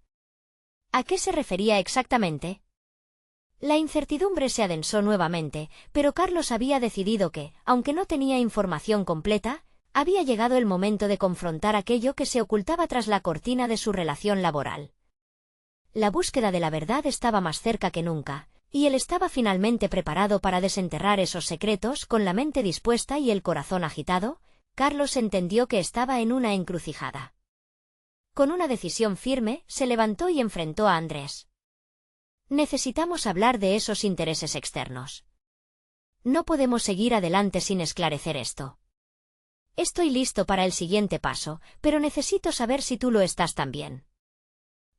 ¿A qué se refería exactamente? La incertidumbre se adensó nuevamente, pero Carlos había decidido que, aunque no tenía información completa, había llegado el momento de confrontar aquello que se ocultaba tras la cortina de su relación laboral. La búsqueda de la verdad estaba más cerca que nunca, y él estaba finalmente preparado para desenterrar esos secretos. Con la mente dispuesta y el corazón agitado, Carlos entendió que estaba en una encrucijada. Con una decisión firme, se levantó y enfrentó a Andrés. Necesitamos hablar de esos intereses externos. No podemos seguir adelante sin esclarecer esto. Estoy listo para el siguiente paso, pero necesito saber si tú lo estás también.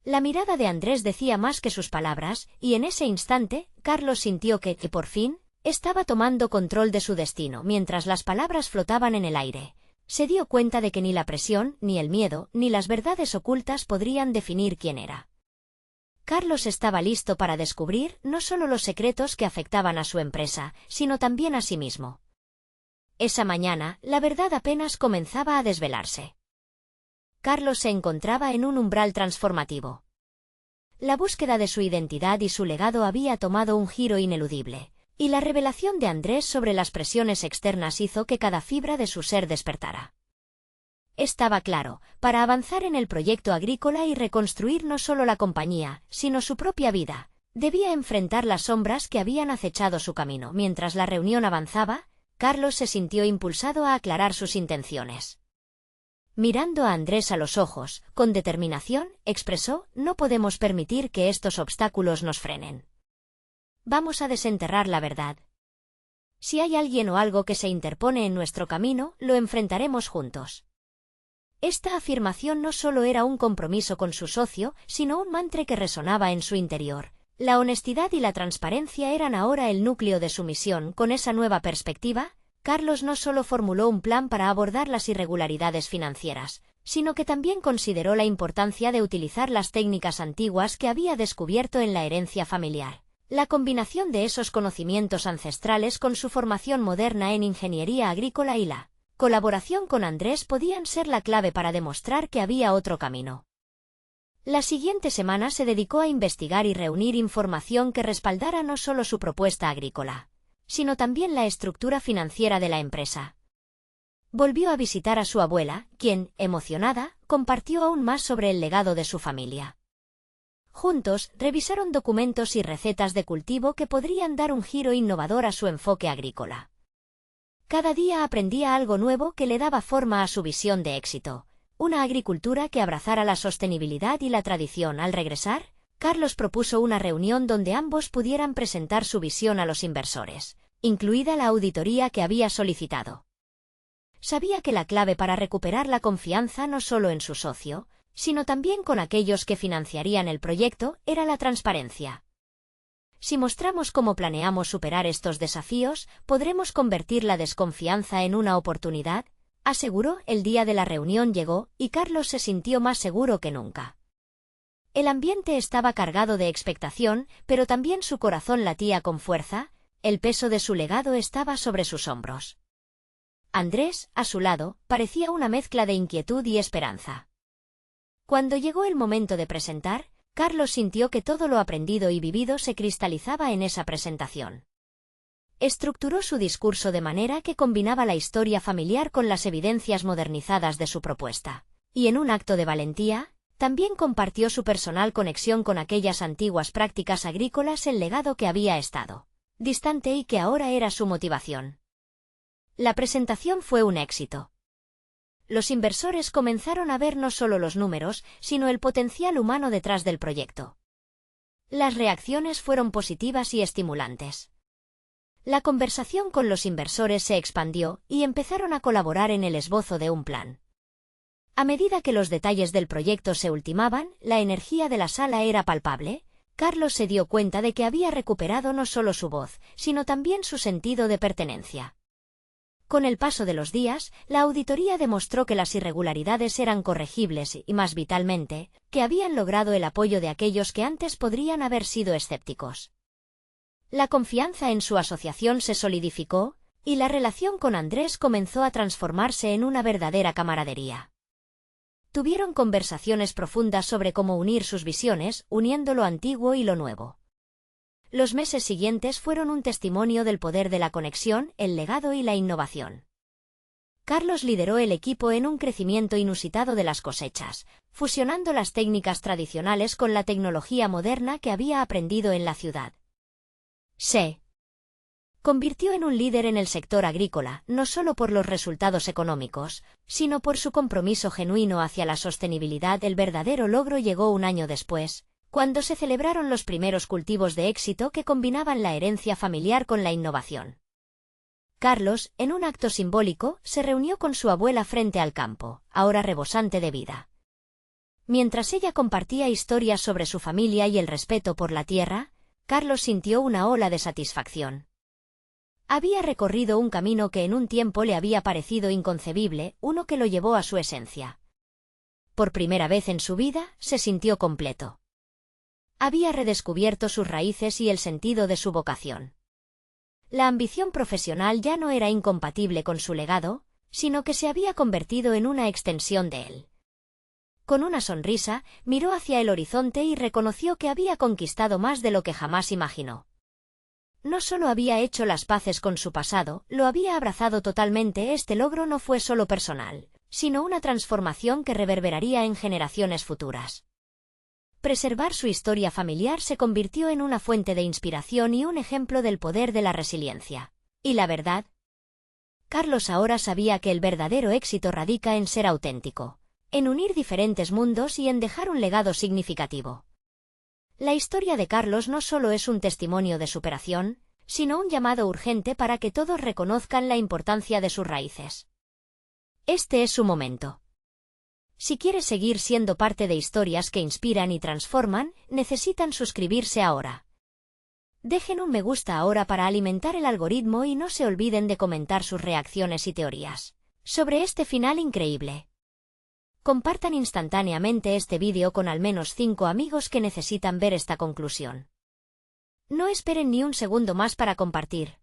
La mirada de Andrés decía más que sus palabras, y en ese instante, Carlos sintió que, por fin, estaba tomando control de su destino. Mientras las palabras flotaban en el aire, se dio cuenta de que ni la presión, ni el miedo, ni las verdades ocultas podrían definir quién era. Carlos estaba listo para descubrir no solo los secretos que afectaban a su empresa, sino también a sí mismo. Esa mañana, la verdad apenas comenzaba a desvelarse. Carlos se encontraba en un umbral transformativo. La búsqueda de su identidad y su legado había tomado un giro ineludible, y la revelación de Andrés sobre las presiones externas hizo que cada fibra de su ser despertara. Estaba claro: para avanzar en el proyecto agrícola y reconstruir no solo la compañía, sino su propia vida, debía enfrentar las sombras que habían acechado su camino. Mientras la reunión avanzaba, Carlos se sintió impulsado a aclarar sus intenciones. Mirando a Andrés a los ojos, con determinación, expresó: no podemos permitir que estos obstáculos nos frenen. Vamos a desenterrar la verdad. Si hay alguien o algo que se interpone en nuestro camino, lo enfrentaremos juntos. Esta afirmación no solo era un compromiso con su socio, sino un mantra que resonaba en su interior. La honestidad y la transparencia eran ahora el núcleo de su misión. Con esa nueva perspectiva, Carlos no solo formuló un plan para abordar las irregularidades financieras, sino que también consideró la importancia de utilizar las técnicas antiguas que había descubierto en la herencia familiar. La combinación de esos conocimientos ancestrales con su formación moderna en ingeniería agrícola y la colaboración con Andrés podían ser la clave para demostrar que había otro camino. La siguiente semana se dedicó a investigar y reunir información que respaldara no solo su propuesta agrícola, sino también la estructura financiera de la empresa. Volvió a visitar a su abuela, quien, emocionada, compartió aún más sobre el legado de su familia. Juntos, revisaron documentos y recetas de cultivo que podrían dar un giro innovador a su enfoque agrícola. Cada día aprendía algo nuevo que le daba forma a su visión de éxito, una agricultura que abrazara la sostenibilidad y la tradición. Al regresar, Carlos propuso una reunión donde ambos pudieran presentar su visión a los inversores, incluida la auditoría que había solicitado. Sabía que la clave para recuperar la confianza no solo en su socio, sino también con aquellos que financiarían el proyecto, era la transparencia. Si mostramos cómo planeamos superar estos desafíos, podremos convertir la desconfianza en una oportunidad, aseguró. El día de la reunión llegó, y Carlos se sintió más seguro que nunca. El ambiente estaba cargado de expectación, pero también su corazón latía con fuerza, el peso de su legado estaba sobre sus hombros. Andrés, a su lado, parecía una mezcla de inquietud y esperanza. Cuando llegó el momento de presentar, Carlos sintió que todo lo aprendido y vivido se cristalizaba en esa presentación. Estructuró su discurso de manera que combinaba la historia familiar con las evidencias modernizadas de su propuesta, y en un acto de valentía, también compartió su personal conexión con aquellas antiguas prácticas agrícolas, el legado que había estado distante y que ahora era su motivación. La presentación fue un éxito. Los inversores comenzaron a ver no solo los números, sino el potencial humano detrás del proyecto. Las reacciones fueron positivas y estimulantes. La conversación con los inversores se expandió y empezaron a colaborar en el esbozo de un plan. A medida que los detalles del proyecto se ultimaban, la energía de la sala era palpable. Carlos se dio cuenta de que había recuperado no solo su voz, sino también su sentido de pertenencia. Con el paso de los días, la auditoría demostró que las irregularidades eran corregibles y, más vitalmente, que habían logrado el apoyo de aquellos que antes podrían haber sido escépticos. La confianza en su asociación se solidificó, y la relación con Andrés comenzó a transformarse en una verdadera camaradería. Tuvieron conversaciones profundas sobre cómo unir sus visiones, uniendo lo antiguo y lo nuevo. Los meses siguientes fueron un testimonio del poder de la conexión, el legado y la innovación. Carlos lideró el equipo en un crecimiento inusitado de las cosechas, fusionando las técnicas tradicionales con la tecnología moderna que había aprendido en la ciudad. Se convirtió en un líder en el sector agrícola, no solo por los resultados económicos, sino por su compromiso genuino hacia la sostenibilidad. El verdadero logro llegó un año después, cuando se celebraron los primeros cultivos de éxito que combinaban la herencia familiar con la innovación. Carlos, en un acto simbólico, se reunió con su abuela frente al campo, ahora rebosante de vida. Mientras ella compartía historias sobre su familia y el respeto por la tierra, Carlos sintió una ola de satisfacción. Había recorrido un camino que en un tiempo le había parecido inconcebible, uno que lo llevó a su esencia. Por primera vez en su vida, se sintió completo. Había redescubierto sus raíces y el sentido de su vocación. La ambición profesional ya no era incompatible con su legado, sino que se había convertido en una extensión de él. Con una sonrisa, miró hacia el horizonte y reconoció que había conquistado más de lo que jamás imaginó. No solo había hecho las paces con su pasado, lo había abrazado totalmente. Este logro no fue solo personal, sino una transformación que reverberaría en generaciones futuras. Preservar su historia familiar se convirtió en una fuente de inspiración y un ejemplo del poder de la resiliencia. ¿Y la verdad? Carlos ahora sabía que el verdadero éxito radica en ser auténtico, en unir diferentes mundos y en dejar un legado significativo. La historia de Carlos no solo es un testimonio de superación, sino un llamado urgente para que todos reconozcan la importancia de sus raíces. Este es su momento. Si quieres seguir siendo parte de historias que inspiran y transforman, necesitan suscribirse ahora. Dejen un me gusta ahora para alimentar el algoritmo y no se olviden de comentar sus reacciones y teorías sobre este final increíble. Compartan instantáneamente este vídeo con al menos 5 amigos que necesitan ver esta conclusión. No esperen ni un segundo más para compartir.